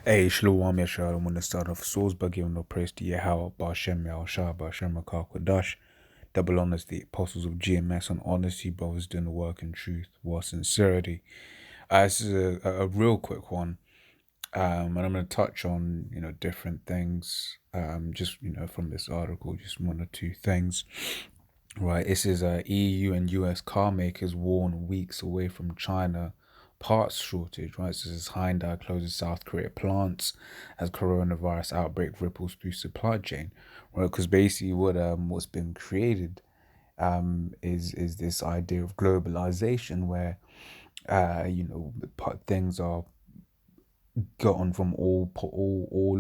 Hey, Shalom Yeshua, I want to start off source by giving no praise to Yahweh, Bashem Yahushua, Bashem Rakah Kodash. Double honors the apostles of GMS on honesty, brothers doing the work in truth, war, sincerity. This is a real quick one, and I'm going to touch on, different things, just, from this article, just one or two things. Right, this is EU and US car makers warn weeks away from China parts shortage. Right, so this is Hyundai closes South Korea plants as coronavirus outbreak ripples through supply chain. Right, because basically what's been created is this idea of globalization where things are gotten from all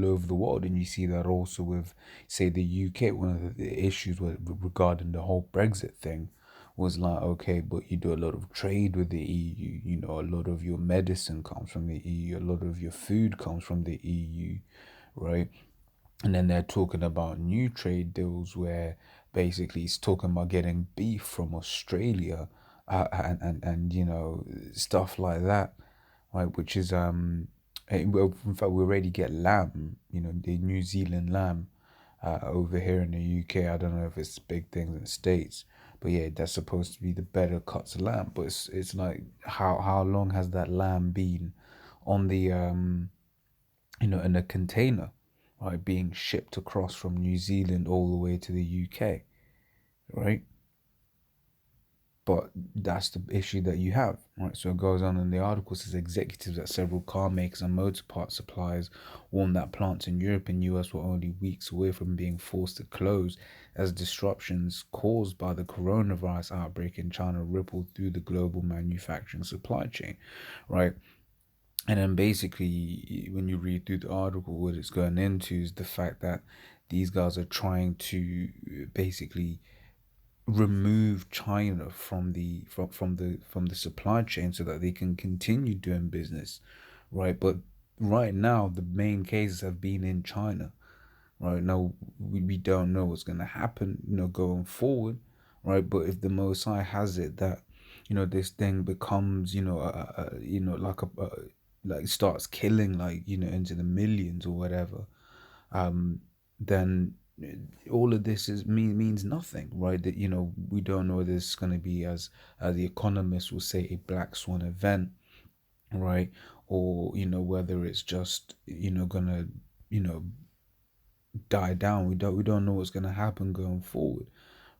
over the world, and you see that also with, say, the UK. One of the issues regarding the whole Brexit thing was like, okay, but you do a lot of trade with the EU. You know, a lot of your medicine comes from the EU. A lot of your food comes from the EU, right? And then they're talking about new trade deals where basically it's talking about getting beef from Australia, and stuff like that, right? Which is well, in fact, we already get lamb, the New Zealand lamb, over here in the UK. I don't know if it's big things in the States, but yeah, that's supposed to be the better cuts of lamb. But it's like how long has that lamb been on the in a container, right, being shipped across from New Zealand all the way to the UK, right? But that's the issue that you have, right? So it goes on in the article, says executives at several car makers and motor part suppliers warn that plants in Europe and US were only weeks away from being forced to close as disruptions caused by the coronavirus outbreak in China rippled through the global manufacturing supply chain, right? And then basically, when you read through the article, what it's going into is the fact that these guys are trying to basically remove China from the supply chain so that they can continue doing business, right? But right now, the main cases have been in China. Right now, we don't know what's going to happen, going forward, right? But if the Most High has it that, this thing becomes, like starts killing, like, into the millions or whatever, then all of this means nothing, right? That we don't know whether this is going to be, as the economists will say, a black swan event, right? Or whether it's just gonna you know die down. We don't know what's gonna happen going forward,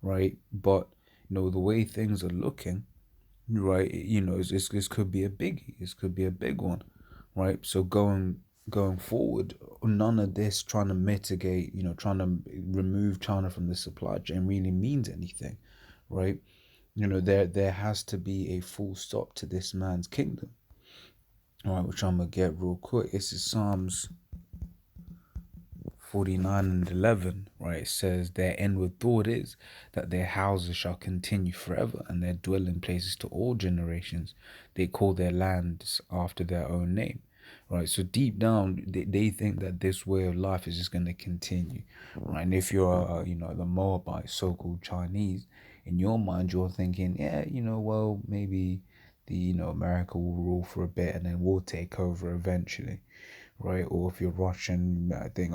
right? But the way things are looking, right? This could be a biggie. This could be a big one, right? So going forward, none of this trying to mitigate, trying to remove China from the supply chain really means anything, right? There has to be a full stop to this man's kingdom, all right? Which I'm gonna get real quick. This is Psalms 49 and 11, right? It says, their inward thought is that their houses shall continue forever and their dwelling places to all generations. They call their lands after their own name, right? So deep down, they think that this way of life is just going to continue, right? And if you're, the Moabite, so-called Chinese, in your mind, you're thinking, yeah, well, maybe America will rule for a bit and then we'll take over eventually, right? Or if you're Russian, I think,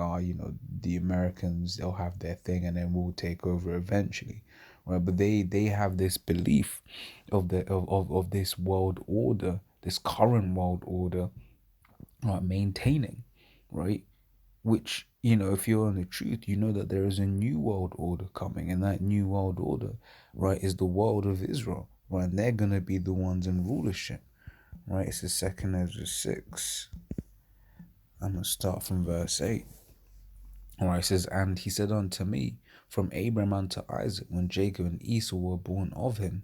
the Americans, they'll have their thing and then we'll take over eventually, right? But they have this belief of this world order, this current world order, right, maintaining, right? Which, if you're on the truth, you know that there is a new world order coming, and that new world order, right, is the world of Israel, right? And they're gonna be the ones in rulership, right? It's the second Ezra 6. I'm going to start from verse 8. All right, it says, and he said unto me, from Abraham unto Isaac, when Jacob and Esau were born of him,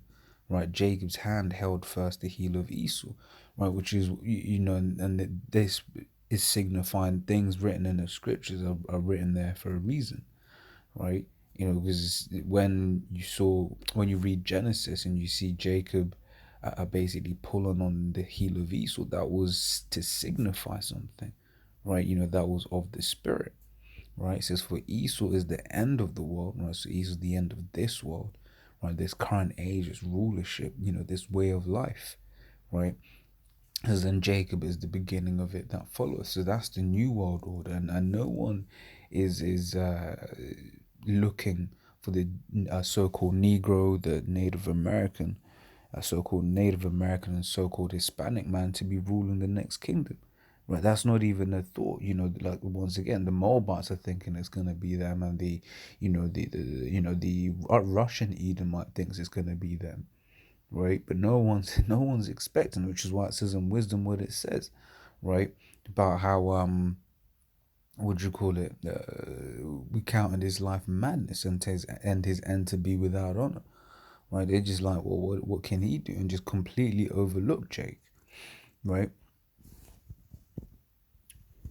right, Jacob's hand held first the heel of Esau, right, which is, and this is signifying things written in the scriptures are written there for a reason, right? Because when you read Genesis and you see Jacob basically pulling on the heel of Esau, that was to signify something, right? That was of the spirit, right? It says, for Esau is the end of the world, right? So Esau is the end of this world, right? This current age, this rulership, this way of life, right? as in Jacob is the beginning of it that follows. So that's the new world order, and no one is looking for the so-called Negro, the Native American, so-called Native American and so-called Hispanic man to be ruling the next kingdom. Right, that's not even a thought. Like once again, the Moabites are thinking it's gonna be them, and the Russian Edomite thinks it's gonna be them, right? But no one's expecting, which is why it says in wisdom what it says, right? About how what do you call it? We counted his life madness and his end to be without honor, right? They're just like, well, what can he do? And just completely overlook Jake, right?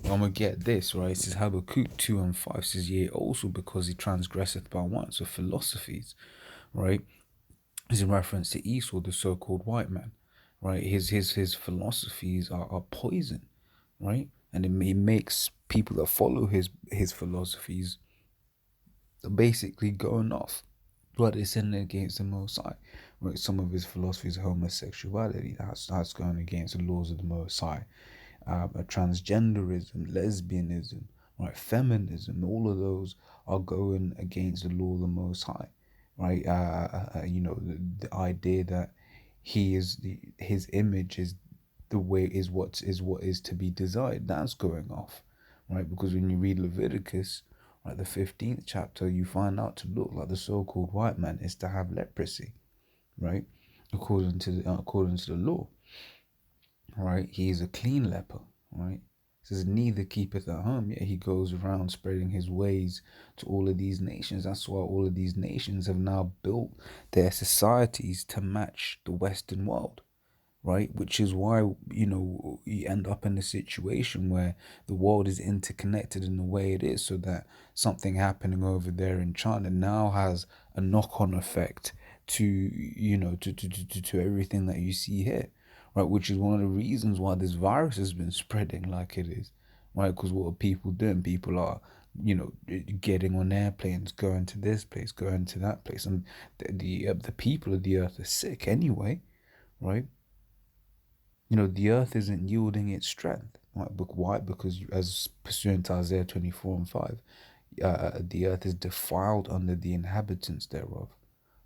I'm gonna get this, right? It says Habakkuk 2:5 says, yea, also because he transgresseth by one. So philosophies, right? Is in reference to Esau, the so-called white man, right? His philosophies are poison, right? And it makes people that follow his philosophies basically going off. But it's in against the Most High. Right? Some of his philosophies, homosexuality, that's going against the laws of the Most High. Transgenderism, lesbianism, right, feminism, all of those are going against the law of the Most High, right? The idea that his image is the way is what is to be desired. That's going off, right? Because when you read Leviticus, right, the 15th chapter, you find out to look like the so-called white man is to have leprosy, right? According to the law, right? He is a clean leper, right? It says neither keepeth at home, yet he goes around spreading his ways to all of these nations. That's why all of these nations have now built their societies to match the Western world, right? Which is why, you end up in a situation where the world is interconnected in the way it is, so that something happening over there in China now has a knock-on effect to, to everything that you see here, right? Which is one of the reasons why this virus has been spreading like it is, right? Because what are people doing? People are, getting on airplanes, going to this place, going to that place, and the people of the earth are sick anyway, right? The earth isn't yielding its strength. Right? But why? Because as pursuant to Isaiah 24:5, the earth is defiled under the inhabitants thereof,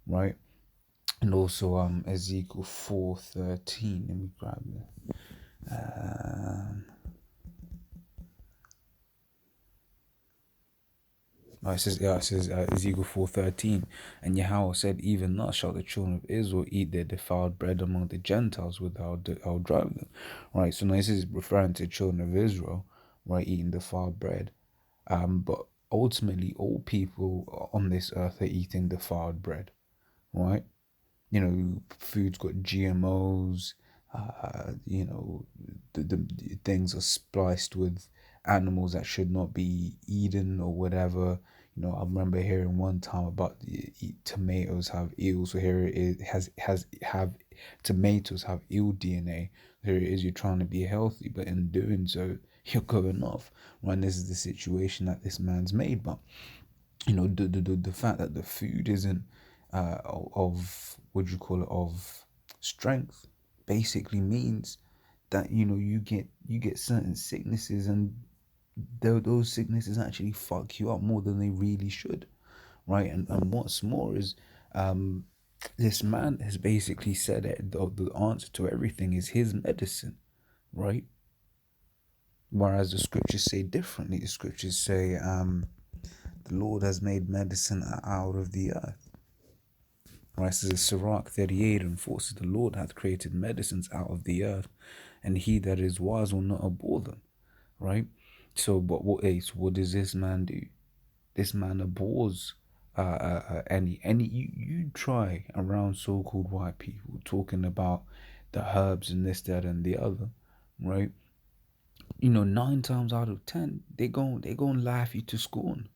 right? And also Ezekiel 4:13. Let me grab that. No, it says Ezekiel 4:13, and Yahweh said, even thus shall the children of Israel eat their defiled bread among the Gentiles without I'll drive them. Right, so now this is referring to the children of Israel, right, eating defiled bread. But ultimately, all people on this earth are eating defiled bread, right? Food's got GMOs. The things are spliced with animals that should not be eaten or whatever. I remember hearing one time about tomatoes have eels. So here it is, have tomatoes have eel DNA. Here it is, you're trying to be healthy, but in doing so, you're going off. Right, this is the situation that this man's made, but the fact that the food isn't of what do you call it, of strength, basically means that you get certain sicknesses, and those sicknesses actually fuck you up more than they really should, right? And what's more is this man has basically said that the answer to everything is his medicine, right? Whereas the scriptures say differently. The scriptures say the Lord has made medicine out of the earth. Right, it says Sirach 38:4 says, the Lord hath created medicines out of the earth, and he that is wise will not abhor them. Right? So, but what does this man do? This man abhors any you try around so-called white people talking about the herbs and this, that, and the other, right? 9 times out of 10, they gonna laugh you to scorn,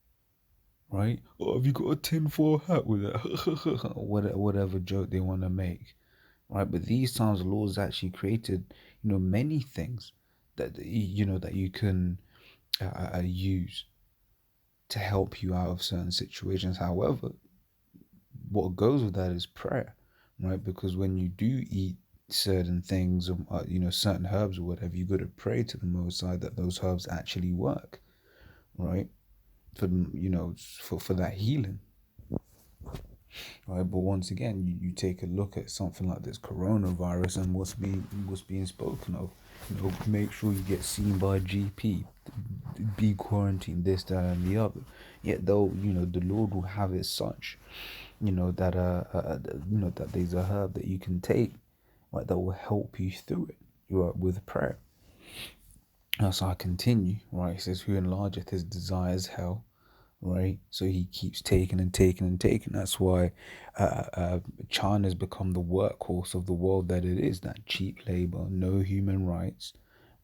right? Oh, have you got a tinfoil hat with it? Whatever joke they want to make, right? But these times, the Lord's actually created, many things that you can use to help you out of certain situations. However, what goes with that is prayer, right? Because when you do eat certain things, certain herbs or whatever, you got to pray to the Most High that those herbs actually work, right? For for that healing, right? But once again, you take a look at something like this coronavirus and what's being spoken of. Make sure you get seen by a GP, be quarantined, this, that, and the other. Yet though, the Lord will have it such, that that there's a herb that you can take, right, that will help you through it, with prayer. So I continue, right? It says, "Who enlargeth his desires hell," right? So he keeps taking and taking and taking. That's why China's become the workhorse of the world that it is. That cheap labor, no human rights,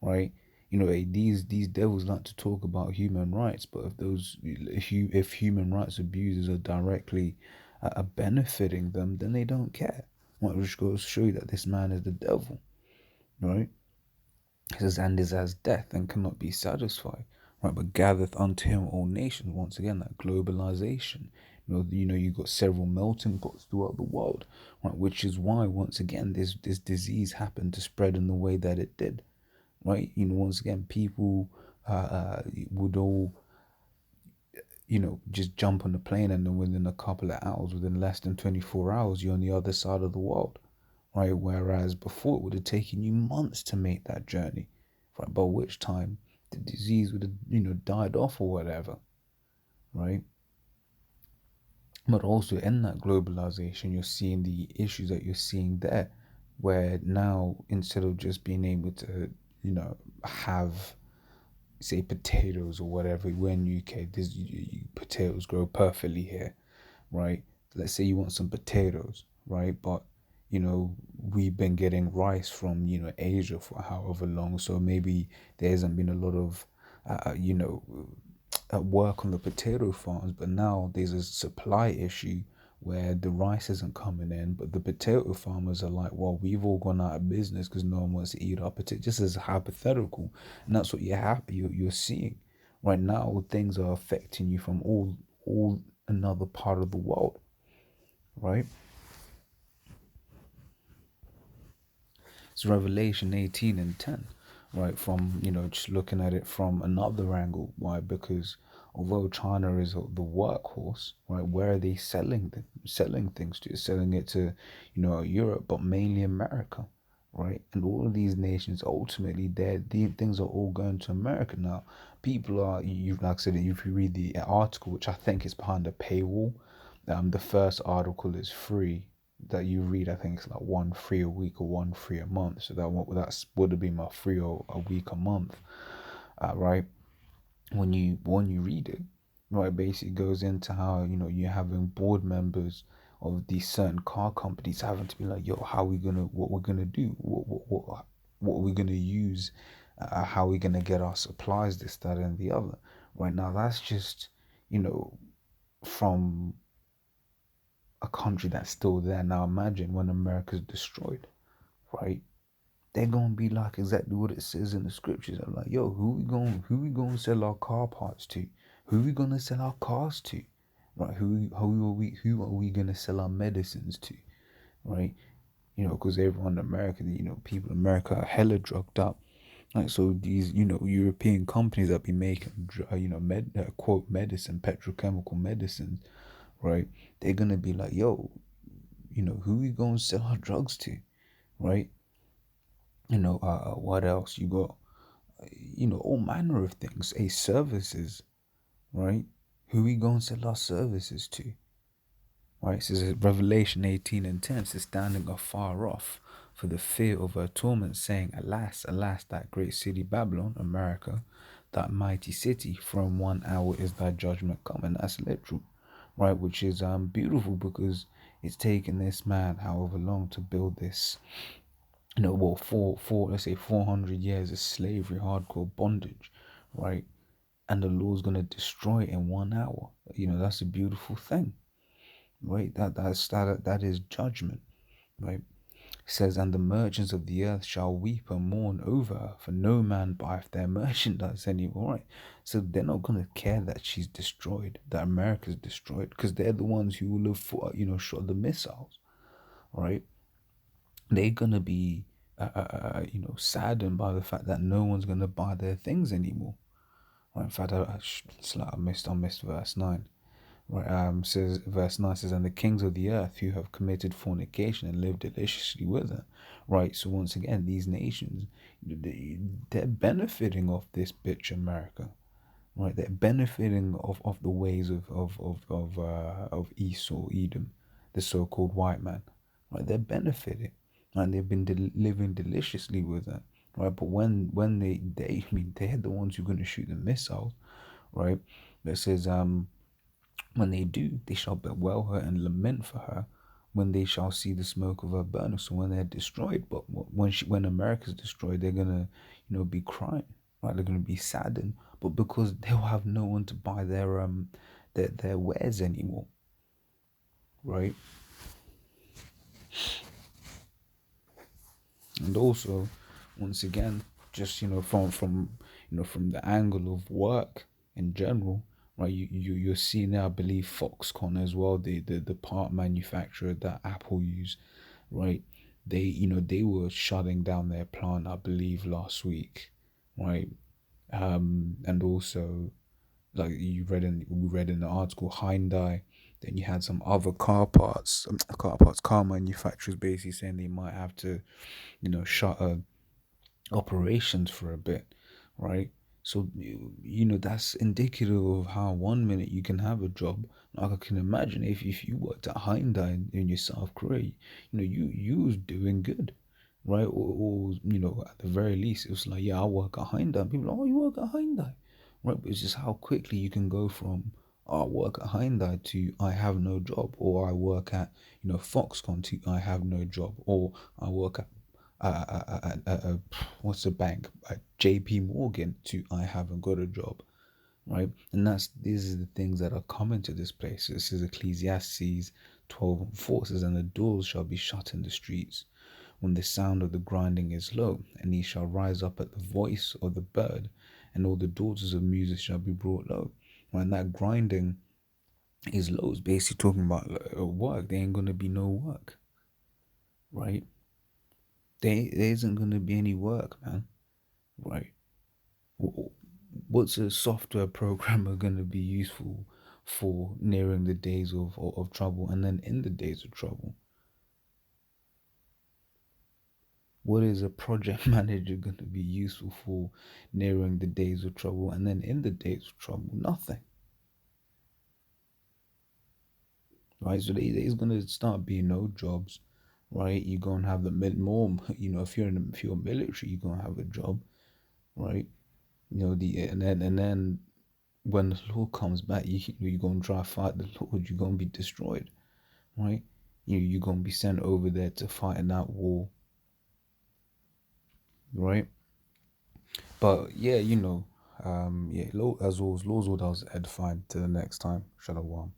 right? These devils like to talk about human rights, but if human rights abusers are directly benefiting them, then they don't care. Right? Which goes to show you that this man is the devil, right? It says, "And is as death and cannot be satisfied." Right, but gathereth unto him all nations. Once again, that globalization. You got several melting pots throughout the world, right? Which is why, once again, this disease happened to spread in the way that it did, right? Once again, people would all, just jump on the plane, and then within a couple of hours, within less than 24 hours, you're on the other side of the world, right? Whereas before, it would have taken you months to make that journey, right? By which time the disease would have, died off or whatever, right? But also in that globalization, you're seeing the issues that you're seeing there, where now instead of just being able to, have, say, potatoes or whatever, we're in UK, potatoes grow perfectly here, right? Let's say you want some potatoes, right? But we've been getting rice from Asia for however long, so maybe there hasn't been a lot of work on the potato farms. But now there's a supply issue where the rice isn't coming in, but the potato farmers are like, well, we've all gone out of business because no one wants to eat our potato. Just as hypothetical, and that's what you're seeing right now. Things are affecting you from all another part of the world, right? It's Revelation 18 and 10, right? From, just looking at it from another angle. Why? Because although China is the workhorse, right, where are they selling things to? Selling it to, Europe, but mainly America, right? And all of these nations, ultimately, these things are all going to America now. People are, like I said, if you read the article, which I think is behind a paywall, the first article is free that you read. I think it's like one free a week or one free a month. So that would have been my free a week a month, right? When you read it, right, basically goes into how you're having board members of these certain car companies having to be like, yo, what we're gonna do, what are we gonna use, how are we gonna get our supplies, this, that, and the other. Right now, that's just from a country that's still there. Now imagine when America's destroyed, right? They're gonna be like exactly what it says in the scriptures. I'm like, yo, who we going to sell our car parts to? Who we gonna sell our cars to? Right? Who are we gonna sell our medicines to? Right? Because everyone in America, people in America are hella drugged up. Like, so these, European companies that be making, quote, medicine, petrochemical medicines, right? They're gonna be like, yo, who we gonna sell our drugs to, right? What else you got? All manner of things. Services, right? Who we gonna sell our services to, right? It says Revelation 18 and 10 says, "Standing afar off for the fear of her torment, saying, Alas, alas, that great city Babylon, America, that mighty city, from 1 hour is thy judgment come." And that's literal, right? Which is beautiful, because it's taken this man however long to build this, well, let's say 400 years of slavery, hardcore bondage, right? And the Lord's gonna destroy it in 1 hour. That's a beautiful thing, right? That is judgment, right? It says, "And the merchants of the earth shall weep and mourn over her, for no man buyeth their merchandise anymore." Right? So they're not gonna care that she's destroyed, that America's destroyed, because they're the ones who will have, shot the missiles, right? they're gonna be saddened by the fact that no one's gonna buy their things anymore. Right? In fact, it's like I missed verse 9. Right, says verse 9 says, and the kings of the earth who have committed fornication and lived deliciously with her. Right, so once again, these nations, they're benefiting off this bitch America. Right, they're benefiting of the ways of Esau, Edom, the so-called white man. Right, they're benefiting, and they've been living deliciously with her. Right, but when I mean, they're the ones who are going to shoot the missiles. Right, it says when they do, they shall bewail her and lament for her when they shall see the smoke of her burning. So when they're destroyed, but when America's destroyed, they're gonna, be crying, right? They're gonna be saddened, but because they'll have no one to buy their wares anymore, right? And also, once again, just from the angle of work in general, right? You're seeing now, I believe, Foxconn as well, the part manufacturer that Apple use, right? They were shutting down their plant, I believe, last week, right? And also, like we read in the article, Hyundai. Then you had some other car manufacturers basically saying they might have to, shutter operations for a bit, right? So that's indicative of how one minute you can have a job. Like I can imagine if you worked at Hyundai in your South Korea, you was doing good, right? Or at the very least it was like, yeah, I work at Hyundai. And people are like, oh, you work at Hyundai, right? But it's just how quickly you can go from I work at Hyundai to I have no job, or I work at Foxconn to I have no job, or I work at what's the bank, JP Morgan to I haven't got a job, right? And these are the things that are coming to this place. This is Ecclesiastes 12 and 4 says, and the doors shall be shut in the streets when the sound of the grinding is low, and he shall rise up at the voice of the bird, and all the daughters of music shall be brought low. When that grinding is low, is basically talking about work. There ain't gonna be no work, right? There isn't gonna be any work, man, right? What's a software programmer going to be useful for nearing the days of trouble, and then in the days of trouble? What is a project manager going to be useful for nearing the days of trouble, and then in the days of trouble? Nothing, right? So there's going to start being no jobs, right? You're going to have the more, if you're military, you're going to have a job, right? And then when the Lord comes back, you're gonna try to fight the Lord. You're gonna be destroyed, right? You're gonna be sent over there to fight in that war, right? But yeah, yeah. As always, Lord's will, that was edifying. To the next time, Shalom.